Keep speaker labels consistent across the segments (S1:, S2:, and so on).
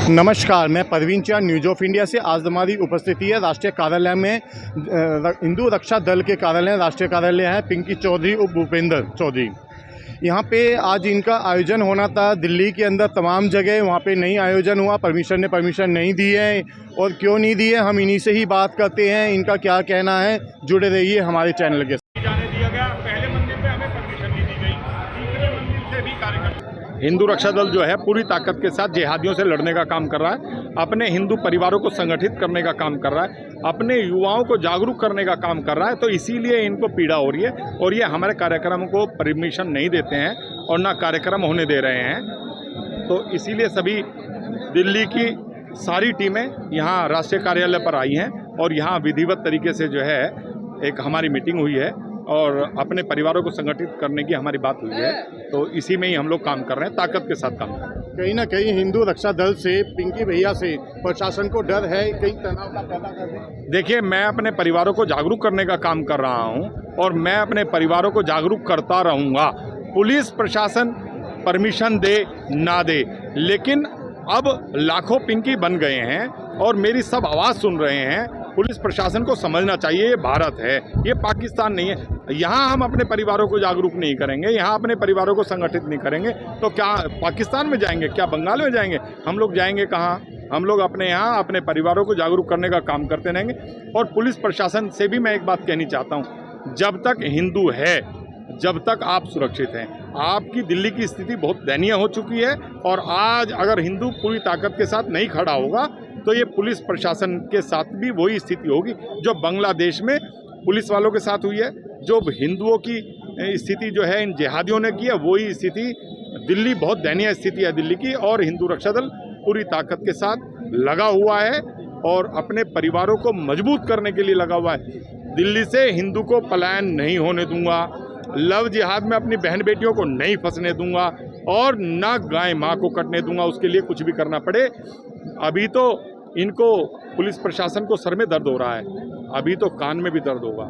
S1: नमस्कार, मैं परवीन चांद न्यूज़ ऑफ इंडिया से। आज हमारी उपस्थिति है राष्ट्रीय कार्यालय में। हिंदू रक्षा दल के कार्यालय, राष्ट्रीय कार्यालय है पिंकी चौधरी उप भूपेंद्र चौधरी। यहाँ पे आज इनका आयोजन होना था दिल्ली के अंदर, तमाम जगह वहाँ पे नहीं आयोजन हुआ। परमिशन नहीं दी है, और क्यों नहीं दी है हम इन्हीं से ही बात करते हैं। इनका क्या कहना है, जुड़े रहिए हमारे चैनल के।
S2: जाने दिया गया, पहले मंदिर पे हमें परमिशन नहीं दी गई, तीसरे मंदिर से भी कार्यक्रम।
S3: हिंदू रक्षा दल जो है पूरी ताकत के साथ जिहादियों से लड़ने का काम कर रहा है, अपने हिंदू परिवारों को संगठित करने का काम कर रहा है, अपने युवाओं को जागरूक करने का काम कर रहा है। तो इसीलिए इनको पीड़ा हो रही है, और ये हमारे कार्यक्रमों को परमिशन नहीं देते हैं और ना कार्यक्रम होने दे रहे हैं। तो इसीलिए सभी दिल्ली की सारी टीमें यहाँ राष्ट्रीय कार्यालय पर आई हैं, और यहाँ विधिवत तरीके से जो है एक हमारी मीटिंग हुई है और अपने परिवारों को संगठित करने की हमारी बात हुई है। तो इसी में ही हम लोग काम कर रहे हैं, ताकत के साथ काम कर रहे हैं।
S1: कहीं ना कहीं हिंदू रक्षा दल से, पिंकी भैया से प्रशासन को डर है, कहीं तनाव का पैदा कर रहे।
S3: देखिए, मैं अपने परिवारों को जागरूक करने का काम कर रहा हूं, और मैं अपने परिवारों को जागरूक करता रहूंगा। पुलिस प्रशासन परमिशन दे ना दे, लेकिन अब लाखों पिंकी बन गए हैं और मेरी सब आवाज़ सुन रहे हैं। पुलिस प्रशासन को समझना चाहिए, ये भारत है, ये पाकिस्तान नहीं है। यहाँ हम अपने परिवारों को जागरूक नहीं करेंगे, यहाँ अपने परिवारों को संगठित नहीं करेंगे, तो क्या पाकिस्तान में जाएंगे, क्या बंगाल में जाएंगे? हम लोग जाएंगे कहाँ? हम लोग अपने यहाँ अपने परिवारों को जागरूक करने का काम करते रहेंगे। और पुलिस प्रशासन से भी मैं एक बात कहनी चाहता हूँ, जब तक हिंदू है, जब तक आप सुरक्षित हैं। आपकी दिल्ली की स्थिति बहुत दयनीय हो चुकी है, और आज अगर हिंदू पूरी ताकत के साथ नहीं खड़ा होगा तो ये पुलिस प्रशासन के साथ भी वही स्थिति होगी जो बांग्लादेश में पुलिस वालों के साथ हुई है। जो हिंदुओं की स्थिति जो है इन जिहादियों ने की है, वही स्थिति दिल्ली, बहुत दयनीय स्थिति है दिल्ली की। और हिंदू रक्षा दल पूरी ताकत के साथ लगा हुआ है और अपने परिवारों को मजबूत करने के लिए लगा हुआ है। दिल्ली से हिंदू को पलायन नहीं होने दूंगा, लव जिहाद में अपनी बहन बेटियों को नहीं फंसने दूंगा, और ना गाय माँ को कटने दूंगा, उसके लिए कुछ भी करना पड़े। अभी तो इनको पुलिस प्रशासन को सर में दर्द हो रहा है, अभी तो कान में भी दर्द होगा,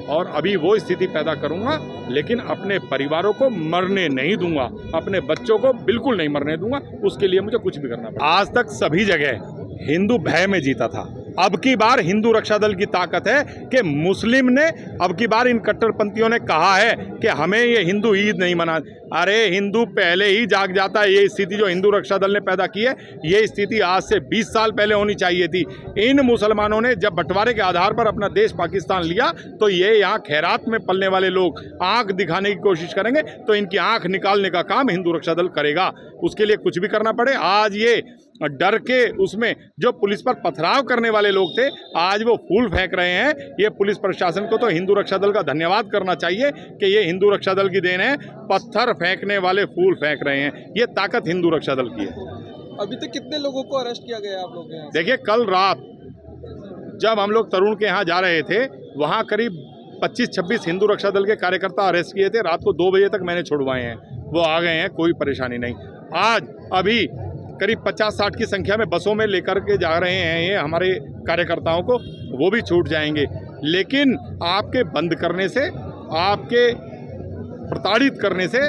S3: और अभी वो स्थिति पैदा करूंगा, लेकिन अपने परिवारों को मरने नहीं दूंगा, अपने बच्चों को बिल्कुल नहीं मरने दूंगा। उसके लिए मुझे कुछ भी करना पड़ेगा। आज तक सभी जगह हिंदू भय में जीता था, अब की बार हिंदू रक्षा दल की ताकत है कि मुस्लिम ने, अब की बार इन कट्टरपंथियों ने कहा है कि हमें ये हिंदू ईद नहीं मना। अरे हिंदू पहले ही जाग जाता है। ये स्थिति जो हिंदू रक्षा दल ने पैदा की है, ये स्थिति आज से 20 साल पहले होनी चाहिए थी। इन मुसलमानों ने जब बंटवारे के आधार पर अपना देश पाकिस्तान लिया, तो ये यहाँ खैरात में पलने वाले लोग आंख दिखाने की कोशिश करेंगे, तो इनकी आंख निकालने का काम हिंदू रक्षा दल करेगा। उसके लिए कुछ भी करना पड़े। आज ये डर के उसमें जो पुलिस पर पथराव करने वाले लोग थे, आज वो फूल फेंक रहे हैं। ये पुलिस प्रशासन को तो हिंदू रक्षा दल का धन्यवाद करना चाहिए कि ये हिंदू रक्षा दल की देन है। पत्थर फेंकने वाले फूल फेंक रहे हैं, ये ताकत हिंदू रक्षा दल की है।
S4: अभी तक कितने लोगों को अरेस्ट किया गया आप लोग के यहाँ?
S3: देखिए, कल रात जब हम लोग तरुण के यहाँ जा रहे थे, वहाँ करीब 25-26 हिंदू रक्षा दल के कार्यकर्ता अरेस्ट किए थे। रात को 2 बजे तक मैंने छुड़वाए हैं, वो आ गए हैं, कोई परेशानी नहीं। आज अभी करीब 50-60 की संख्या में बसों में लेकर के जा रहे हैं ये हमारे कार्यकर्ताओं को, वो भी छूट जाएंगे। लेकिन आपके बंद करने से, आपके प्रताड़ित करने से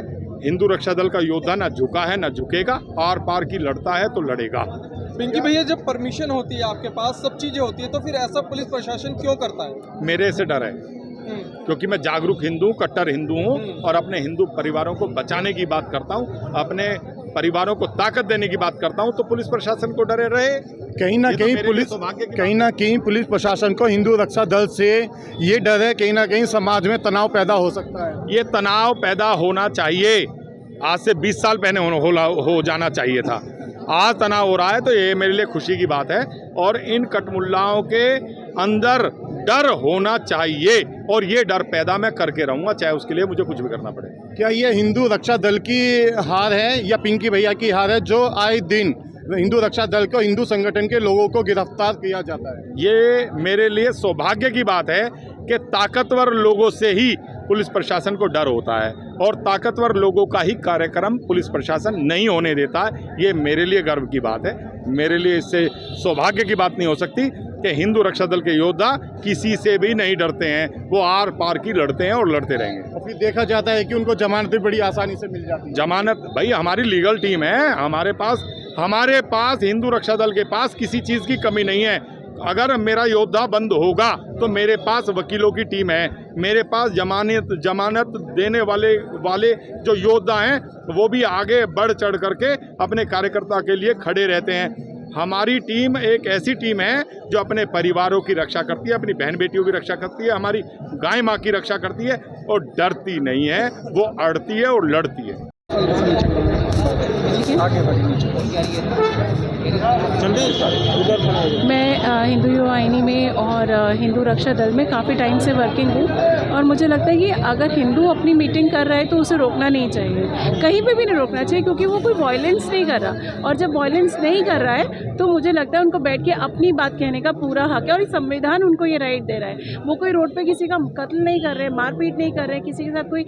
S3: हिंदू रक्षा दल का योद्धा ना झुका है ना झुकेगा, आर पार की लड़ता है तो लड़ेगा।
S4: पिंकी भैया, जब परमिशन होती है आपके पास, सब चीजें होती है, तो फिर ऐसा पुलिस प्रशासन क्यों करता है?
S3: मेरे से डर है, क्योंकि मैं जागरूक हिंदू, कट्टर हिंदू हूँ, और अपने हिंदू परिवारों को बचाने की बात करता हूँ, अपने परिवारों को ताकत देने की बात करता हूं। तो पुलिस प्रशासन को डरे रहे।
S1: कहीं ना कहीं पुलिस प्रशासन को हिंदू रक्षा दल से ये डर है, कहीं ना कहीं समाज में तनाव पैदा हो सकता है।
S3: ये तनाव पैदा होना चाहिए, आज से 20 साल पहले हो जाना चाहिए था। आज तनाव हो रहा है, तो ये मेरे लिए खुशी की बात है। और इन कटमुल्लाओं के अंदर डर होना चाहिए, और ये डर पैदा मैं करके रहूंगा, चाहे उसके लिए मुझे कुछ भी करना पड़े।
S1: क्या ये हिंदू रक्षा दल की हार है या पिंकी भैया की हार है, जो आए दिन हिंदू रक्षा दल को, हिंदू संगठन के लोगों को गिरफ्तार किया जाता है?
S3: ये मेरे लिए सौभाग्य की बात है कि ताकतवर लोगों से ही पुलिस प्रशासन को डर होता है, और ताकतवर लोगों का ही कार्यक्रम पुलिस प्रशासन नहीं होने देता है। ये मेरे लिए गर्व की बात है, मेरे लिए इससे सौभाग्य की बात नहीं हो सकती कि हिंदू रक्षा दल के योद्धा किसी से भी नहीं डरते हैं, वो आर पार की लड़ते हैं और लड़ते रहेंगे।
S1: और फिर देखा जाता है कि उनको जमानत भी बड़ी आसानी से मिल जाती है।
S3: जमानत भाई हमारी लीगल टीम है, हमारे पास हमारे पास हिंदू रक्षा दल के पास किसी चीज़ की कमी नहीं है। अगर मेरा योद्धा बंद होगा तो मेरे पास वकीलों की टीम है, मेरे पास जमानत देने वाले जो योद्धा हैं वो भी आगे बढ़ चढ़ करके अपने कार्यकर्ता के लिए खड़े रहते हैं। हमारी टीम एक ऐसी टीम है जो अपने परिवारों की रक्षा करती है, अपनी बहन बेटियों की रक्षा करती है, हमारी गाय माँ की रक्षा करती है और डरती नहीं है, वो अड़ती है और लड़ती है।
S5: मैं हिंदू युवाहिनी में और हिंदू रक्षा दल में काफ़ी टाइम से वर्किंग हूँ और मुझे लगता है कि अगर हिंदू अपनी मीटिंग कर रहा है तो उसे रोकना नहीं चाहिए, कहीं पे भी नहीं रोकना चाहिए, क्योंकि वो कोई वायलेंस नहीं कर रहा। और जब वायलेंस नहीं कर रहा है तो मुझे लगता है उनको बैठ के अपनी बात कहने का पूरा हक है और संविधान उनको ये राइट दे रहा है। वो कोई रोड पर किसी का कत्ल नहीं कर रहे, मारपीट नहीं कर रहे, किसी के साथ कोई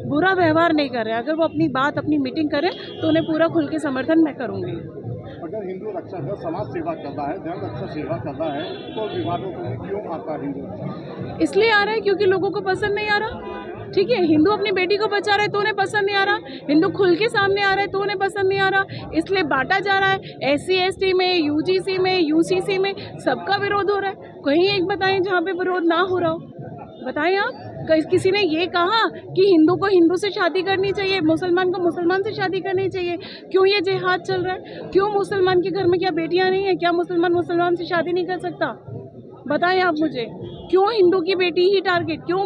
S5: बुरा व्यवहार नहीं कर रहे। अगर वो अपनी बात अपनी मीटिंग करें तो उन्हें पूरा खुल के समर्थन मैं करूँगी।
S1: अगर हिंदू रक्षा दल समाज सेवा करता है, जन रक्षा सेवा करता है, तो विवादों में क्यों आता है हिंदू?
S5: इसलिए आ रहा है क्योंकि लोगों को पसंद नहीं आ रहा। ठीक है, हिंदू अपनी बेटी को बचा रहा है तो उन्हें पसंद नहीं आ रहा, हिंदू खुल के सामने आ रहा है तो उन्हें पसंद नहीं आ रहा, इसलिए बांटा जा रहा है। SC ST में, UGC में, UCC में सबका विरोध हो रहा है। कहीं एक बताएं जहाँ पे विरोध ना हो रहा हो, बताएं आप। किसी ने ये कहा कि हिंदू को हिंदू से शादी करनी चाहिए, मुसलमान को मुसलमान से शादी करनी चाहिए? क्यों ये जिहाद चल रहा है? क्यों मुसलमान के घर में क्या बेटियां नहीं है? क्या मुसलमान से शादी नहीं कर सकता? बताएं आप मुझे। क्यों हिंदू की बेटी ही टारगेट? क्यों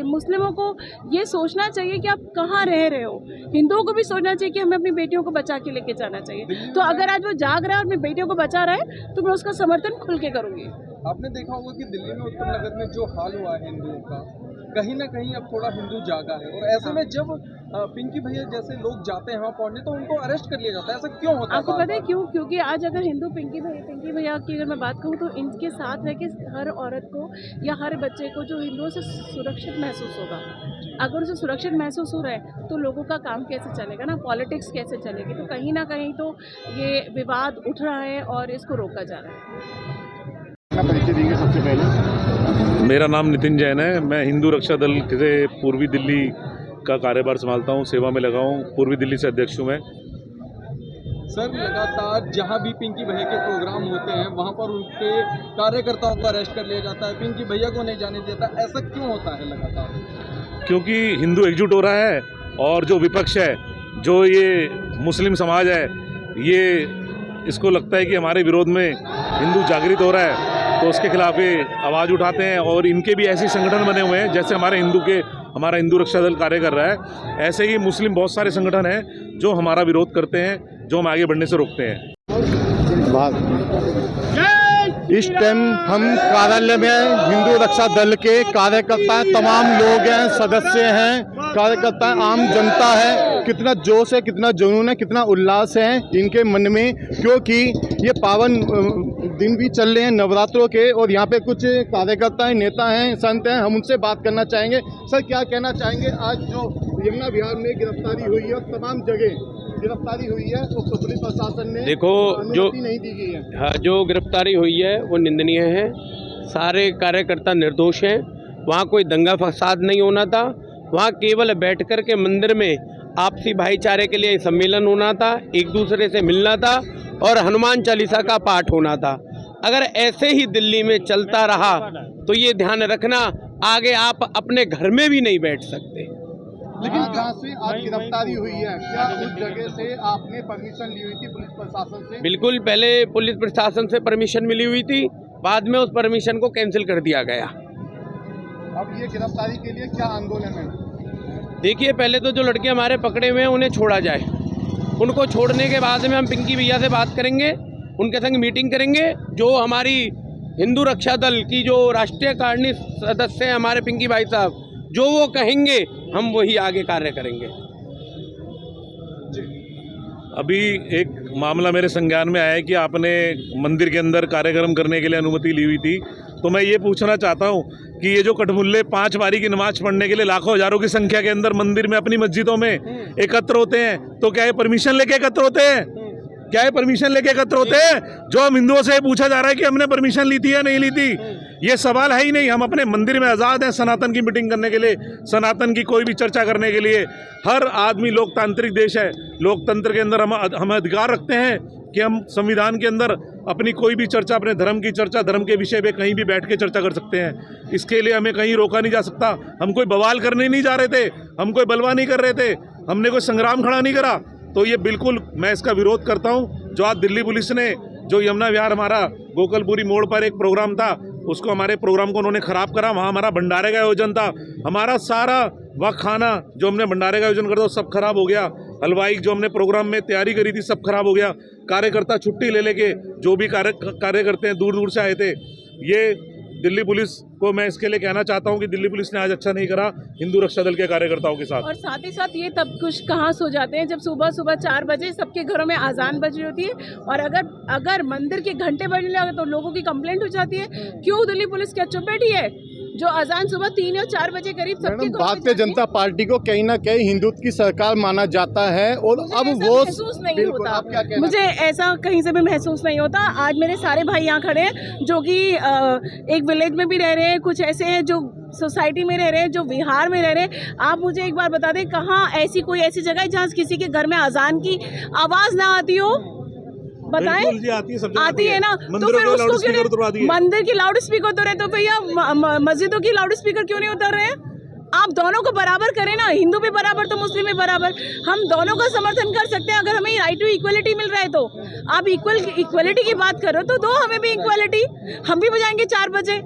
S5: मुस्लिमों को ये सोचना चाहिए कि आप कहाँ रह रहे हो? हिंदुओं को भी सोचना चाहिए कि हमें अपनी बेटियों को बचा के लेके जाना चाहिए। तो अगर आज वो जाग रहा है और अपनी बेटियों को बचा रहा है तो मैं उसका समर्थन खुल के करूँगी।
S4: आपने देखा होगा कि दिल्ली में उत्तर नगर में जो हाल हुआ है हिंदुओं का, कहीं ना कहीं अब थोड़ा हिंदू जागा है और ऐसे में जब पिंकी भैया जैसे लोग जाते हैं वहाँ पढ़ने तो उनको अरेस्ट कर लिया जाता है। ऐसा क्यों होता है?
S5: आपको पता है क्यों? क्योंकि आज अगर हिंदू पिंकी भैया की अगर मैं बात कहूँ तो इनके साथ रह के हर औरत को या हर बच्चे को जो हिंदुओं से सुरक्षित महसूस होगा। अगर उसे सुरक्षित महसूस हो रहा है तो लोगों का काम कैसे चलेगा ना, पॉलिटिक्स कैसे चलेगी? तो कहीं ना कहीं तो ये विवाद उठ रहा है और इसको रोका जा रहा है।
S1: परिचय देंगे सबसे पहले।
S6: मेरा नाम नितिन जैन है। मैं हिंदू रक्षा दल से पूर्वी दिल्ली का कार्यभार संभालता हूँ, सेवा में लगा हूँ, पूर्वी दिल्ली से अध्यक्ष हूँ मैं।
S4: सर, लगातार जहाँ भी पिंकी भैया के प्रोग्राम होते हैं वहाँ पर उनके कार्यकर्ताओं को अरेस्ट कर लिया जाता है, पिंकी भैया को नहीं जाने दिया जाता। ऐसा क्यों होता है लगातार?
S6: क्योंकि हिंदू एकजुट हो रहा है और जो विपक्ष है, जो ये मुस्लिम समाज है, ये इसको लगता है कि हमारे विरोध में हिंदू जागृत हो रहा है तो उसके खिलाफ ये आवाज़ उठाते हैं। और इनके भी ऐसे संगठन बने हुए हैं, जैसे हमारा हिंदू रक्षा दल कार्य कर रहा है, ऐसे ही मुस्लिम बहुत सारे संगठन हैं जो हमारा विरोध करते हैं, जो हम आगे बढ़ने से रोकते हैं।
S1: इस टाइम हम कार्यालय में हिंदू रक्षा दल के कार्यकर्ता हैं, तमाम लोग हैं, सदस्य हैं, कार्यकर्ता हैं, आम जनता है। कितना जोश है, कितना जुनून है, कितना उल्लास है इनके मन में, क्योंकि ये पावन दिन भी चल रहे हैं नवरात्रों के। और यहाँ पे कुछ कार्यकर्ता हैं, नेता हैं, संत हैं, हम उनसे बात करना चाहेंगे। सर, क्या कहना चाहेंगे? आज जो यमुना विहार में गिरफ्तारी हुई है, तमाम जगह गिरफ्तारी हुई है, तो पुलिस प्रशासन ने
S7: देखो जो
S1: नहीं दी गई है।
S7: हाँ, जो गिरफ्तारी हुई है वो निंदनीय है। सारे कार्यकर्ता निर्दोष हैं। वहाँ कोई दंगा फसाद नहीं होना था। वहाँ केवल बैठ कर के मंदिर में आपसी भाईचारे के लिए सम्मेलन होना था, एक दूसरे से मिलना था और हनुमान चालीसा का पाठ होना था। अगर ऐसे ही दिल्ली में चलता रहा तो ये ध्यान रखना, आगे आप अपने घर में भी नहीं बैठ सकते।
S1: लेकिन जहाँ से आज गिरफ्तारी हुई है, क्या उस जगह से आपने परमिशन ली हुई थी पुलिस प्रशासन से?
S7: बिल्कुल, पहले पुलिस प्रशासन से परमिशन मिली हुई थी, बाद में उस परमिशन को कैंसिल कर दिया गया।
S1: अब ये गिरफ्तारी के लिए क्या आंदोलन है?
S7: देखिए, पहले तो जो लड़के हमारे पकड़े हुए हैं उन्हें छोड़ा जाए। उनको छोड़ने के बाद में हम पिंकी भैया से बात करेंगे, उनके संग मीटिंग करेंगे। जो हमारी हिंदू रक्षा दल की जो राष्ट्रीय कारिणी सदस्य हैं हमारे पिंकी भाई साहब, जो वो कहेंगे हम वही आगे कार्य करेंगे।
S6: अभी एक मामला मेरे संज्ञान में आया है कि आपने मंदिर के अंदर कार्यक्रम करने के लिए अनुमति ली हुई थी। तो मैं ये पूछना चाहता हूँ कि ये जो कठमुल्ले 5 बारी की नमाज पढ़ने के लिए लाखों हजारों की संख्या के अंदर मंदिर में अपनी मस्जिदों में एकत्र होते हैं, तो क्या ये परमिशन लेके एकत्र होते हैं? क्या है परमिशन लेके एकत्र होते हैं? जो हम हिंदुओं से पूछा जा रहा है कि हमने परमिशन ली थी या नहीं ली थी, ये सवाल है ही नहीं। हम अपने मंदिर में आज़ाद हैं सनातन की मीटिंग करने के लिए, सनातन की कोई भी चर्चा करने के लिए। हर आदमी, लोकतांत्रिक देश है, लोकतंत्र के अंदर हम अधिकार रखते हैं कि हम संविधान के अंदर अपनी कोई भी चर्चा, अपने धर्म की चर्चा, धर्म के विषय पे कहीं भी बैठ के चर्चा कर सकते हैं। इसके लिए हमें कहीं रोका नहीं जा सकता। हम कोई बवाल करने नहीं जा रहे थे, हम कोई बलवा नहीं कर रहे थे, हमने कोई संग्राम खड़ा नहीं करा। तो ये बिल्कुल मैं इसका विरोध करता हूँ। जो आज दिल्ली पुलिस ने, जो यमुना विहार हमारा गोकलपुरी मोड़ पर एक प्रोग्राम था, उसको, हमारे प्रोग्राम को उन्होंने ख़राब करा। वहाँ हमारा भंडारे का आयोजन था, हमारा सारा वह खाना जो हमने भंडारे का आयोजन करता सब खराब हो गया। हलवाई जो हमने प्रोग्राम में तैयारी करी थी सब खराब हो गया। कार्यकर्ता छुट्टी ले लेके, जो भी कार्य करते हैं, दूर दूर से आए थे। ये दिल्ली पुलिस को मैं इसके लिए कहना चाहता हूं कि दिल्ली पुलिस ने आज अच्छा नहीं करा हिंदू रक्षा दल के कार्यकर्ताओं के साथ।
S5: और साथ ही साथ ये तब कुछ कहाँ सो जाते हैं जब सुबह सुबह 4 बजे सबके घरों में अजान बज रही होती है, और अगर मंदिर के घंटे बजने लगे तो लोगों की कंप्लेंट हो जाती है। क्यों दिल्ली पुलिस क्या चुप बैठी है? जो अजान सुबह 3 या 4 बजे करीब सबके घरों में
S1: भारतीय जनता पार्टी को कहीं ना कहीं हिंदुत्व की सरकार माना जाता है, और अब वो
S5: महसूस नहीं होता। मुझे ऐसा कहीं से भी महसूस नहीं होता। आज मेरे सारे भाई यहाँ खड़े हैं जो कि एक विलेज में भी रह रहे हैं, कुछ ऐसे हैं जो सोसाइटी में रह रहे हैं, जो बिहार में रह रहे हैं। आप मुझे एक बार बता दें, कहाँ कोई ऐसी जगह है जहाँ किसी के घर में अजान की आवाज़ ना आती हो? बताएं। आती है ना, तो फिर उसको क्यों, मंदिर की लाउड स्पीकर तो रहे, तो भैया मस्जिदों की लाउड स्पीकर क्यों नहीं उतर रहे हैं? आप दोनों को बराबर करें ना, हिंदू भी बराबर तो मुस्लिम भी बराबर। हम दोनों का समर्थन कर सकते हैं अगर हमें राइट टू इक्वलिटी मिल रहा है तो। आप इक्वलिटी की बात करो तो दो हमें भी इक्वलिटी, हम भी बजाएंगे 4 बजे।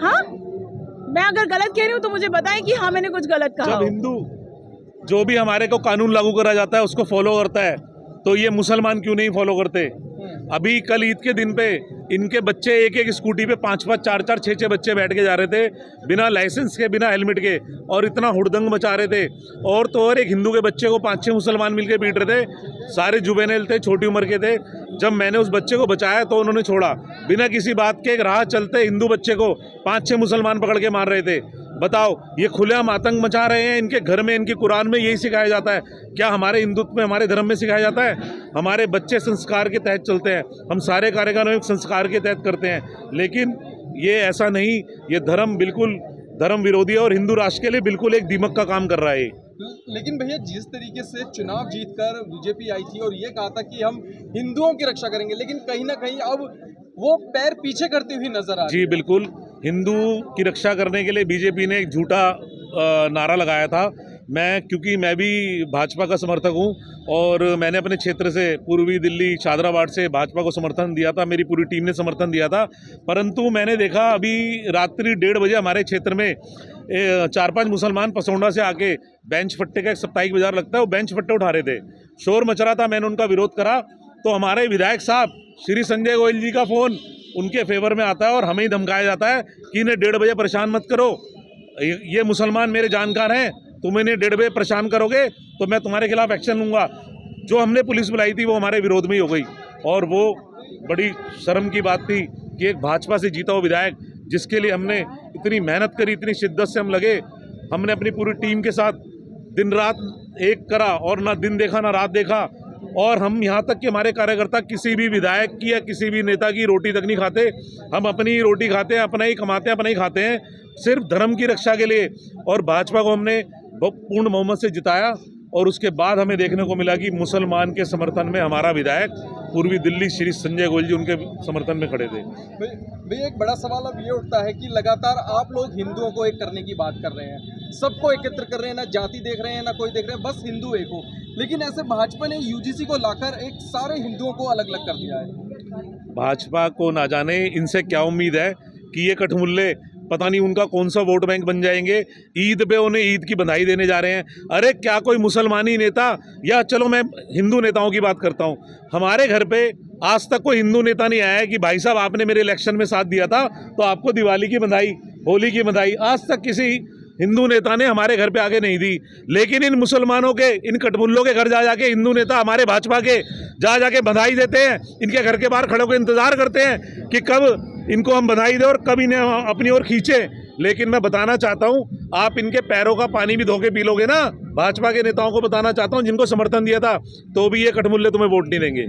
S5: हाँ, मैं अगर गलत कह रही हूँ तो मुझे बताएं कि हाँ मैंने कुछ गलत कहा।
S6: जब हिंदू जो भी हमारे को कानून लागू करा जाता है उसको फॉलो करता है, तो ये मुसलमान क्यों नहीं फॉलो करते? अभी कल ईद के दिन पे इनके बच्चे एक एक स्कूटी पे 5-5, 4-4, 6-6 बच्चे बैठ के जा रहे थे बिना लाइसेंस के, बिना हेलमेट के, और इतना हुड़दंग मचा रहे थे। और तो और एक हिंदू के बच्चे को 5-6 मुसलमान मिलके पीट रहे थे। सारे जुवेनाइल थे, छोटी उम्र के थे। जब मैंने उस बच्चे को बचाया तो उन्होंने छोड़ा। बिना किसी बात के एक राह चलते हिंदू बच्चे को 5-6 मुसलमान पकड़ के मार रहे थे। बताओ, ये खुलेआम आतंक मचा रहे हैं। इनके घर में, इनके कुरान में यही सिखाया जाता है क्या? हमारे हिंदुत्व में, हमारे धर्म में सिखाया जाता है? हमारे बच्चे संस्कार के तहत चलते हैं, हम सारे कार्यक्रम संस्कार के तहत करते हैं। लेकिन ये ऐसा नहीं, ये धर्म बिल्कुल धर्म विरोधी है और हिंदू राष्ट्र के लिए बिल्कुल एक दीमक का काम कर रहा है।
S4: लेकिन भैया, जिस तरीके से चुनाव जीतकर बीजेपी आई थी और ये कहा था कि हम हिंदुओं की रक्षा करेंगे, लेकिन कहीं ना कहीं अब वो पैर पीछे करती हुई नजर आ रही है।
S6: जी बिल्कुल, हिंदू की रक्षा करने के लिए बीजेपी ने एक झूठा नारा लगाया था। क्योंकि मैं भी भाजपा का समर्थक हूं और मैंने अपने क्षेत्र से, पूर्वी दिल्ली शादराबाद से भाजपा को समर्थन दिया था, मेरी पूरी टीम ने समर्थन दिया था। परंतु मैंने देखा अभी रात्रि 1:30 बजे हमारे क्षेत्र में 4-5 मुसलमान पसौंडा से आके बेंच फट्टे का एक साप्ताहिक बाजार लगता है, वो बेंच फट्टे उठा रहे थे, शोर मच रहा था। मैंने उनका विरोध करा तो हमारे विधायक साहब श्री संजय गोयल जी का फ़ोन उनके फेवर में आता है और हमें ही धमकाया जाता है कि इन्हें 1:30 बजे परेशान मत करो, ये मुसलमान मेरे जानकार हैं, तुम इन्हें 1:30 बजे परेशान करोगे तो मैं तुम्हारे खिलाफ एक्शन लूँगा। जो हमने पुलिस बुलाई थी वो हमारे विरोध में ही हो गई, और वो बड़ी शर्म की बात थी कि एक भाजपा से जीता हुआ विधायक, जिसके लिए हमने इतनी मेहनत करी, इतनी शिद्दत से हम लगे, हमने अपनी पूरी टीम के साथ दिन रात एक करा और ना दिन देखा ना रात देखा। और हम यहाँ तक कि हमारे कार्यकर्ता किसी भी विधायक की या किसी भी नेता की रोटी तक नहीं खाते, हम अपनी ही रोटी खाते हैं, अपना ही कमाते हैं, अपना ही खाते हैं, सिर्फ धर्म की रक्षा के लिए। और भाजपा को हमने पूर्ण बहुमत से जिताया और उसके बाद हमें देखने को मिला कि मुसलमान के समर्थन में हमारा विधायक पूर्वी दिल्ली श्री संजय गोयल जी उनके समर्थन में खड़े थे।
S4: भैया, एक बड़ा सवाल अब ये उठता है कि लगातार आप लोग हिंदुओं को एक करने की बात कर रहे हैं, सबको एकत्र कर रहे हैं, ना जाति देख रहे हैं ना कोई देख रहे हैं, बस हिंदू एक हो। लेकिन ऐसे भाजपा ने यूजीसी को लाकर एक सारे हिंदुओं को अलग अलग कर दिया है।
S6: भाजपा को ना जाने इनसे क्या उम्मीद है कि ये कठमुल्ले पता नहीं उनका कौन सा वोट बैंक बन जाएंगे। ईद पे उन्हें ईद की बधाई देने जा रहे हैं। अरे क्या कोई मुसलमानी नेता, या चलो मैं हिंदू नेताओं की बात करता हूँ, हमारे घर पे आज तक कोई हिंदू नेता नहीं आया है कि भाई साहब आपने मेरे इलेक्शन में साथ दिया था तो आपको दिवाली की बधाई, होली की बधाई। आज तक किसी हिंदू नेता ने हमारे घर पे आके नहीं दी। लेकिन इन मुसलमानों के, इन कटमुल्लों के घर जा जाके हिंदू नेता हमारे भाजपा के जा जाके बधाई देते हैं, इनके घर के बाहर खड़े होकर इंतजार करते हैं कि कब इनको हम बधाई दें और कब इन्हें अपनी ओर खींचें। लेकिन मैं बताना चाहता हूं, आप इनके पैरों का पानी भी धो के पी लोगे ना। भाजपा के नेताओं को बताना चाहता हूं, जिनको समर्थन दिया था, तो भी ये कटमुल्ले तुम्हें वोट नहीं देंगे।